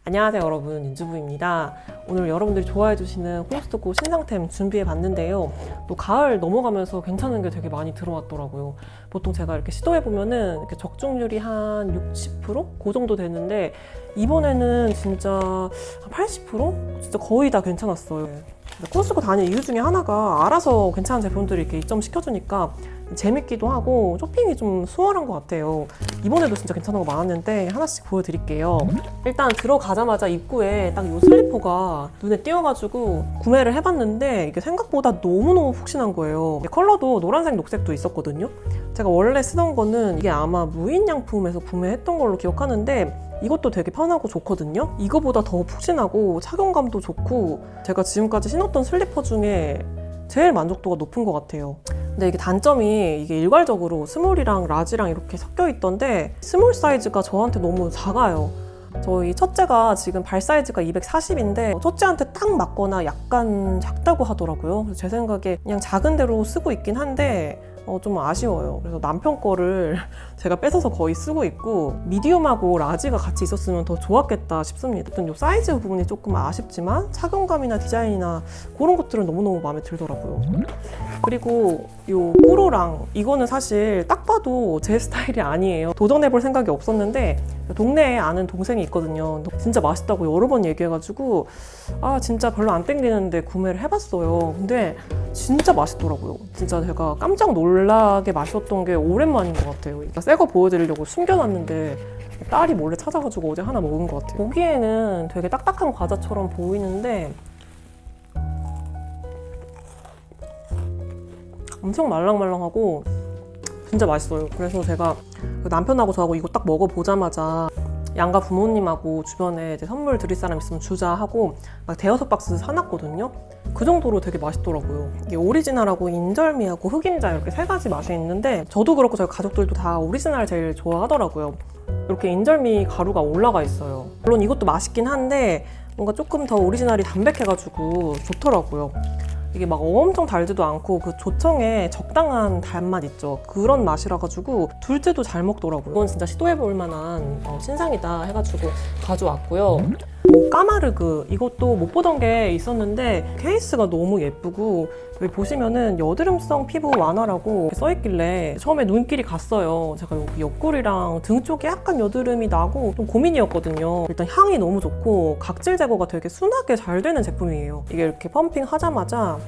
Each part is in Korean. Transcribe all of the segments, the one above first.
안녕하세요 여러분, 윤주부입니다. 오늘 여러분들이 좋아해 주시는 코스트코 신상템 준비해 봤는데요. 또 가을 넘어가면서 괜찮은 게 되게 많이 들어왔더라고요. 보통 제가 이렇게 시도해 보면은 이렇게 적중률이 한 60%? 그 정도 되는데 이번에는 진짜 한 80%? 진짜 거의 다 괜찮았어요. 코스트코 다니는 이유 중에 하나가 알아서 괜찮은 제품들이 이렇게 입점시켜주니까 재밌기도 하고 쇼핑이 좀 수월한 것 같아요. 이번에도 진짜 괜찮은 거 많았는데 하나씩 보여드릴게요. 일단 들어가자마자 입구에 딱 이 슬리퍼가 눈에 띄어가지고 구매를 해봤는데 이게 생각보다 너무너무 푹신한 거예요. 컬러도 노란색, 녹색도 있었거든요. 제가 원래 쓰던 거는 이게 아마 무인양품에서 구매했던 걸로 기억하는데 이것도 되게 편하고 좋거든요. 이거보다 더 푹신하고 착용감도 좋고 제가 지금까지 신었던 슬리퍼 중에 제일 만족도가 높은 것 같아요. 근데 이게 단점이 이게 일괄적으로 스몰이랑 라지랑 이렇게 섞여 있던데 스몰 사이즈가 저한테 너무 작아요. 저희 첫째가 지금 발 사이즈가 240인데 첫째한테 딱 맞거나 약간 작다고 하더라고요. 그래서 제 생각에 그냥 작은 대로 쓰고 있긴 한데 좀 아쉬워요. 그래서 남편 거를 제가 뺏어서 거의 쓰고 있고 미디움하고 라지가 같이 있었으면 더 좋았겠다 싶습니다. 이 사이즈 부분이 조금 아쉽지만 착용감이나 디자인이나 그런 것들은 너무너무 마음에 들더라고요. 그리고 이 꾸로랑 이거는 사실 딱 봐도 제 스타일이 아니에요. 도전해볼 생각이 없었는데 동네에 아는 동생이 있거든요. 진짜 맛있다고 여러 번 얘기해가지고 진짜 별로 안 땡기는데 구매를 해봤어요. 근데 진짜 맛있더라고요. 진짜 제가 깜짝 놀라게 맛있었던 게 오랜만인 것 같아요. 새 거 보여드리려고 숨겨놨는데 딸이 몰래 찾아가지고 어제 하나 먹은 것 같아요. 보기에는 되게 딱딱한 과자처럼 보이는데 엄청 말랑말랑하고 진짜 맛있어요. 그래서 제가 남편하고 저하고 이거 딱 먹어보자마자 양가 부모님하고 주변에 이제 선물 드릴 사람 있으면 주자 하고 막 대여섯 박스 사놨거든요. 그 정도로 되게 맛있더라고요. 이게 오리지널하고 인절미하고 흑임자 이렇게 세 가지 맛이 있는데 저도 그렇고 저희 가족들도 다 오리지널 제일 좋아하더라고요. 이렇게 인절미 가루가 올라가 있어요. 물론 이것도 맛있긴 한데 뭔가 조금 더 오리지널이 담백해가지고 좋더라고요. 이게 막 엄청 달지도 않고 그 조청에 적당한 단맛 있죠. 그런 맛이라 가지고 둘째도 잘 먹더라고요. 이건 진짜 시도해볼 만한 신상이다 해가지고 가져왔고요. 까마르그 이것도 못 보던 게 있었는데 케이스가 너무 예쁘고 여기 보시면은 여드름성 피부 완화라고 써있길래 처음에 눈길이 갔어요. 제가 여기 옆구리랑 등 쪽에 약간 여드름이 나고 좀 고민이었거든요. 일단 향이 너무 좋고 각질 제거가 되게 순하게 잘 되는 제품이에요. 이게 이렇게 펌핑 하자마자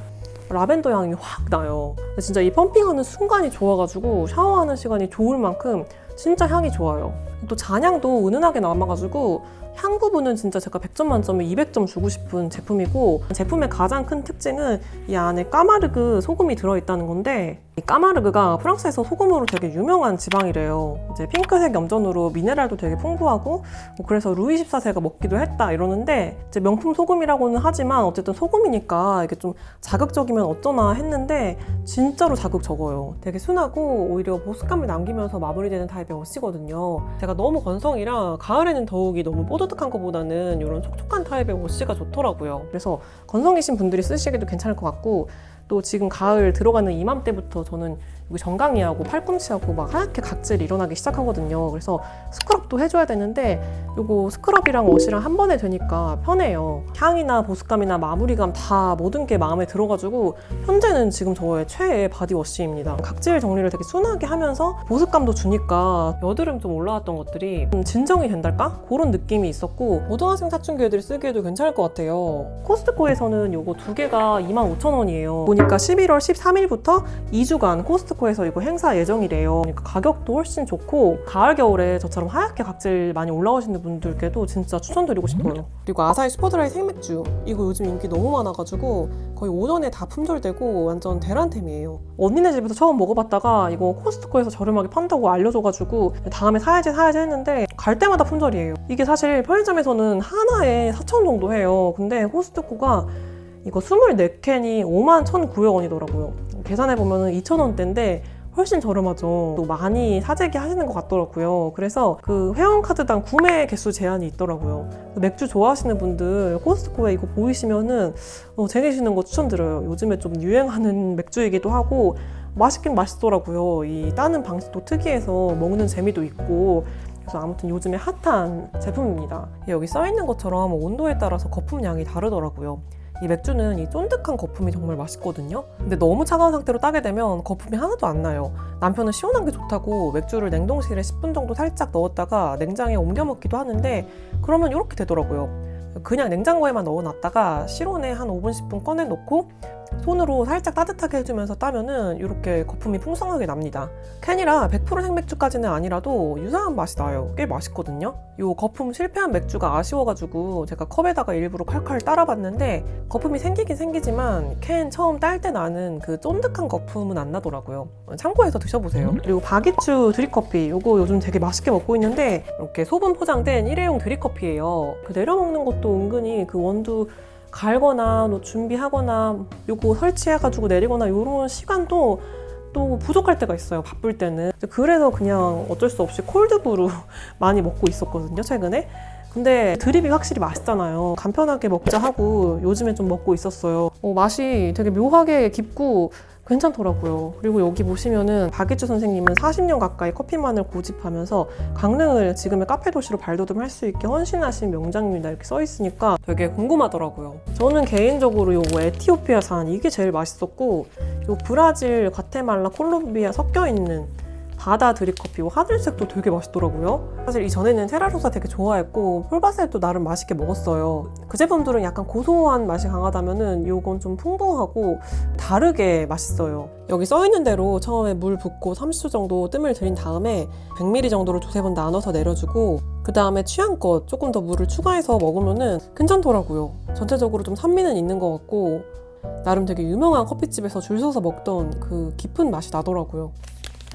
라벤더 향이 확 나요. 진짜 이 펌핑하는 순간이 좋아가지고 샤워하는 시간이 좋을 만큼 진짜 향이 좋아요. 또 잔향도 은은하게 남아가지고 향 부분은 진짜 제가 100점 만점에 200점 주고 싶은 제품이고 제품의 가장 큰 특징은 이 안에 까마르그 소금이 들어있다는 건데 이 까마르그가 프랑스에서 소금으로 되게 유명한 지방이래요. 이제 핑크색 염전으로 미네랄도 되게 풍부하고 그래서 루이 14세가 먹기도 했다 이러는데 이제 명품 소금이라고는 하지만 어쨌든 소금이니까 이게 좀 자극적이면 어쩌나 했는데 진짜로 자극 적어요. 되게 순하고 오히려 보습감을 남기면서 마무리되는 타입의 워시거든요. 제가 너무 건성이라 가을에는 더욱이 너무 뽀드득한 것보다는 이런 촉촉한 타입의 워시가 좋더라고요. 그래서 건성이신 분들이 쓰시기도 괜찮을 것 같고 또 지금 가을 들어가는 이맘때부터 저는 여기 정강이하고 팔꿈치하고 막 하얗게 각질이 일어나기 시작하거든요. 그래서 스크럽도 해줘야 되는데 이거 스크럽이랑 워시랑 한 번에 되니까 편해요. 향이나 보습감이나 마무리감 다 모든 게 마음에 들어가지고 현재는 지금 저의 최애 바디워시입니다. 각질 정리를 되게 순하게 하면서 보습감도 주니까 여드름 좀 올라왔던 것들이 진정이 된달까? 그런 느낌이 있었고 고등학생 사춘기 애들이 쓰기에도 괜찮을 것 같아요. 코스트코에서는 이거 두 개가 25,000원이에요. 보니까 11월 13일부터 2주간 코스트코에서 이거 행사 예정이래요. 그러니까 가격도 훨씬 좋고 가을 겨울에 저처럼 하얗게 각질 많이 올라오시는 분들께도 진짜 추천드리고 싶어요. 그리고 아사히 슈퍼드라이 생맥주 이거 요즘 인기 너무 많아가지고 거의 오전에 다 품절되고 완전 대란템이에요. 언니네 집에서 처음 먹어봤다가 이거 코스트코에서 저렴하게 판다고 알려줘가지고 다음에 사야지 했는데 갈 때마다 품절이에요. 이게 사실 편의점에서는 하나에 4,000원 정도 해요. 근데 코스트코가 이거 24캔이 51,900원이더라고요. 계산해보면 2,000원대인데 훨씬 저렴하죠. 또 많이 사재기 하시는 것 같더라고요. 그래서 그 회원카드당 구매 개수 제한이 있더라고요. 맥주 좋아하시는 분들 코스트코에 이거 보이시면은 쟁이시는 거 추천드려요. 요즘에 좀 유행하는 맥주이기도 하고 맛있긴 맛있더라고요. 이 따는 방식도 특이해서 먹는 재미도 있고 그래서 아무튼 요즘에 핫한 제품입니다. 여기 써있는 것처럼 온도에 따라서 거품량이 다르더라고요. 이 맥주는 이 쫀득한 거품이 정말 맛있거든요. 근데 너무 차가운 상태로 따게 되면 거품이 하나도 안 나요. 남편은 시원한 게 좋다고 맥주를 냉동실에 10분 정도 살짝 넣었다가 냉장에 옮겨 먹기도 하는데 그러면 이렇게 되더라고요. 그냥 냉장고에만 넣어놨다가 실온에 한 5분, 10분 꺼내놓고 손으로 살짝 따뜻하게 해주면서 따면은 이렇게 거품이 풍성하게 납니다. 캔이라 100% 생맥주까지는 아니라도 유사한 맛이 나요. 꽤 맛있거든요. 이 거품 실패한 맥주가 아쉬워가지고 제가 컵에다가 일부러 칼칼 따라봤는데 거품이 생기긴 생기지만 캔 처음 딸 때 나는 그 쫀득한 거품은 안 나더라고요. 참고해서 드셔보세요. 그리고 바기추 드립커피 이거 요즘 되게 맛있게 먹고 있는데 이렇게 소분 포장된 일회용 드립커피예요. 그 내려 먹는 것도 은근히 그 원두 갈거나 준비하거나 요거 설치해가지고 내리거나 요런 시간도 또 부족할 때가 있어요. 바쁠 때는. 그래서 그냥 어쩔 수 없이 콜드브루 많이 먹고 있었거든요, 최근에. 근데 드립이 확실히 맛있잖아요. 간편하게 먹자 하고 요즘에 좀 먹고 있었어요. 맛이 되게 묘하게 깊고 괜찮더라고요. 그리고 여기 보시면은 박이주 선생님은 40년 가까이 커피만을 고집하면서 강릉을 지금의 카페 도시로 발돋움할 수 있게 헌신하신 명장입니다. 이렇게 써 있으니까 되게 궁금하더라고요. 저는 개인적으로 요거 에티오피아산 이게 제일 맛있었고 요 브라질, 과테말라, 콜롬비아 섞여 있는 바다 드립커피 하늘색도 되게 맛있더라고요. 사실 이전에는 테라로사 되게 좋아했고 폴바셀도 나름 맛있게 먹었어요. 그 제품들은 약간 고소한 맛이 강하다면은 요건 좀 풍부하고 다르게 맛있어요. 여기 써있는 대로 처음에 물 붓고 30초 정도 뜸을 들인 다음에 100ml 정도로 두세 번 나눠서 내려주고 그 다음에 취향껏 조금 더 물을 추가해서 먹으면은 괜찮더라고요. 전체적으로 좀 산미는 있는 것 같고 나름 되게 유명한 커피집에서 줄 서서 먹던 그 깊은 맛이 나더라고요.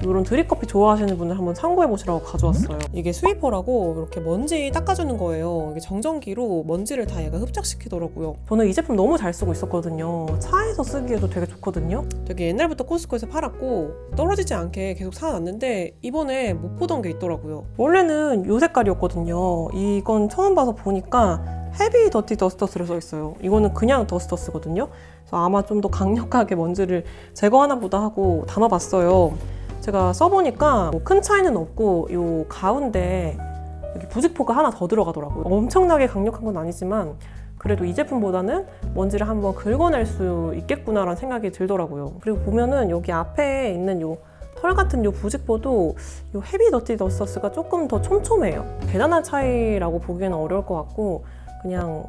이런 드립커피 좋아하시는 분들 한번 참고해보시라고 가져왔어요. 이게 스위퍼라고 이렇게 먼지 닦아주는 거예요. 이게 정전기로 먼지를 다 얘가 흡착시키더라고요. 저는 이 제품 너무 잘 쓰고 있었거든요. 차에서 쓰기에도 되게 좋거든요. 되게 옛날부터 코스코에서 팔았고 떨어지지 않게 계속 사놨는데 이번에 못 보던 게 있더라고요. 원래는 이 색깔이었거든요. 이건 처음 봐서 보니까 헤비 더티 더스터스로 써있어요. 이거는 그냥 더스터스거든요. 그래서 아마 좀 더 강력하게 먼지를 제거하나 보다 하고 담아봤어요. 제가 써보니까 큰 차이는 없고 요 가운데 여기 부직포가 하나 더 들어가더라고요. 엄청나게 강력한 건 아니지만 그래도 이 제품보다는 먼지를 한번 긁어낼 수 있겠구나라는 생각이 들더라고요. 그리고 보면은 여기 앞에 있는 요 털 같은 요 부직포도 요 헤비 더티 더스터스가 조금 더 촘촘해요. 대단한 차이라고 보기에는 어려울 것 같고 그냥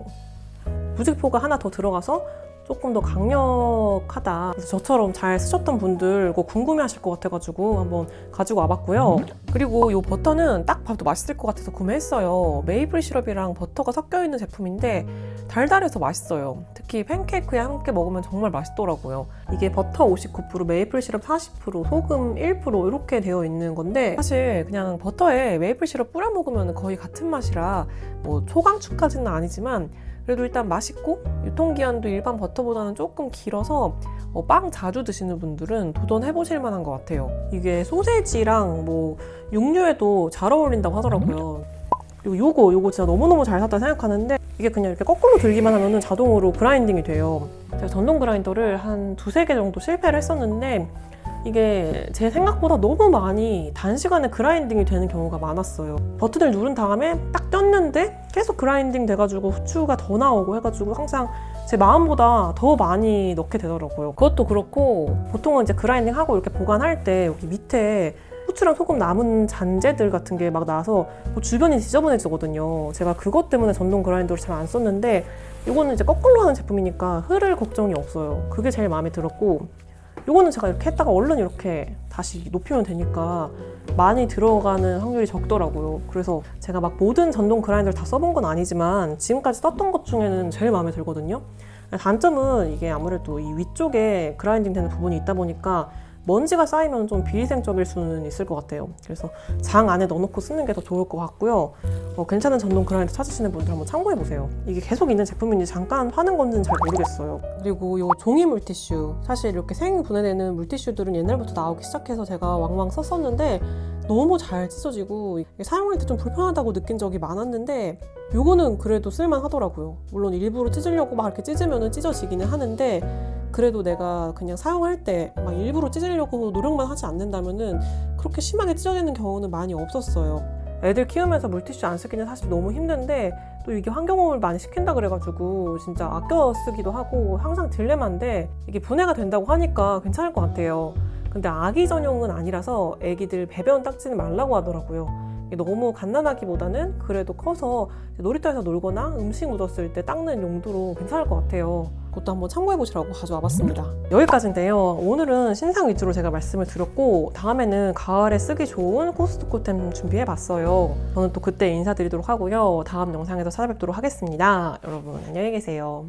부직포가 하나 더 들어가서 조금 더 강력하다. 그래서 저처럼 잘 쓰셨던 분들 이거 궁금해하실 것 같아가지고 한번 가지고 와봤고요. 그리고 이 버터는 딱 봐도 맛있을 것 같아서 구매했어요. 메이플 시럽이랑 버터가 섞여 있는 제품인데 달달해서 맛있어요. 특히 팬케이크에 함께 먹으면 정말 맛있더라고요. 이게 버터 59%, 메이플 시럽 40%, 소금 1% 이렇게 되어 있는 건데 사실 그냥 버터에 메이플 시럽 뿌려 먹으면 거의 같은 맛이라 뭐 초강추까지는 아니지만 그래도 일단 맛있고 유통기한도 일반 버터보다는 조금 길어서 빵 자주 드시는 분들은 도전해보실 만한 것 같아요. 이게 소세지랑 뭐 육류에도 잘 어울린다고 하더라고요. 그리고 요거 진짜 너무너무 잘 샀다 생각하는데 이게 그냥 이렇게 거꾸로 들기만 하면 자동으로 그라인딩이 돼요. 제가 전동 그라인더를 한 두세 개 정도 실패를 했었는데 이게 제 생각보다 너무 많이 단시간에 그라인딩이 되는 경우가 많았어요. 버튼을 누른 다음에 딱 떴는데 계속 그라인딩 돼가지고 후추가 더 나오고 해가지고 항상 제 마음보다 더 많이 넣게 되더라고요. 그것도 그렇고 보통은 이제 그라인딩 하고 이렇게 보관할 때 여기 밑에 후추랑 소금 남은 잔재들 같은 게 막 나서 주변이 지저분해지거든요. 제가 그것 때문에 전동 그라인더를 잘 안 썼는데 이거는 이제 거꾸로 하는 제품이니까 흐를 걱정이 없어요. 그게 제일 마음에 들었고 요거는 제가 이렇게 했다가 얼른 이렇게 다시 높이면 되니까 많이 들어가는 확률이 적더라고요. 그래서 제가 막 모든 전동 그라인더를 다 써본 건 아니지만 지금까지 썼던 것 중에는 제일 마음에 들거든요. 단점은 이게 아무래도 이 위쪽에 그라인딩 되는 부분이 있다 보니까 먼지가 쌓이면 좀 비위생적일 수는 있을 것 같아요. 그래서 장 안에 넣어놓고 쓰는 게 더 좋을 것 같고요. 괜찮은 전동 그라인더 찾으시는 분들 한번 참고해보세요. 이게 계속 있는 제품인지 잠깐 파는 건지는 잘 모르겠어요. 그리고 요 종이 물티슈, 사실 이렇게 생 분해되는 물티슈들은 옛날부터 나오기 시작해서 제가 왕왕 썼었는데 너무 잘 찢어지고 사용할 때 좀 불편하다고 느낀 적이 많았는데 요거는 그래도 쓸만 하더라고요. 물론 일부러 찢으려고 막 이렇게 찢으면 찢어지기는 하는데 그래도 내가 그냥 사용할 때 막 일부러 찢으려고 노력만 하지 않는다면은 그렇게 심하게 찢어지는 경우는 많이 없었어요. 애들 키우면서 물티슈 안 쓰기는 사실 너무 힘든데 또 이게 환경오염을 많이 시킨다 그래가지고 진짜 아껴 쓰기도 하고 항상 딜레마인데 이게 분해가 된다고 하니까 괜찮을 것 같아요. 근데 아기 전용은 아니라서 애기들 배변 닦지는 말라고 하더라고요. 이게 너무 갓난아기보다는 그래도 커서 놀이터에서 놀거나 음식 묻었을 때 닦는 용도로 괜찮을 것 같아요. 그것도 한번 참고해보시라고 가져와 봤습니다. 여기까지인데요. 오늘은 신상 위주로 제가 말씀을 드렸고 다음에는 가을에 쓰기 좋은 코스트코템 준비해봤어요. 저는 또 그때 인사드리도록 하고요. 다음 영상에서 찾아뵙도록 하겠습니다. 여러분 안녕히 계세요.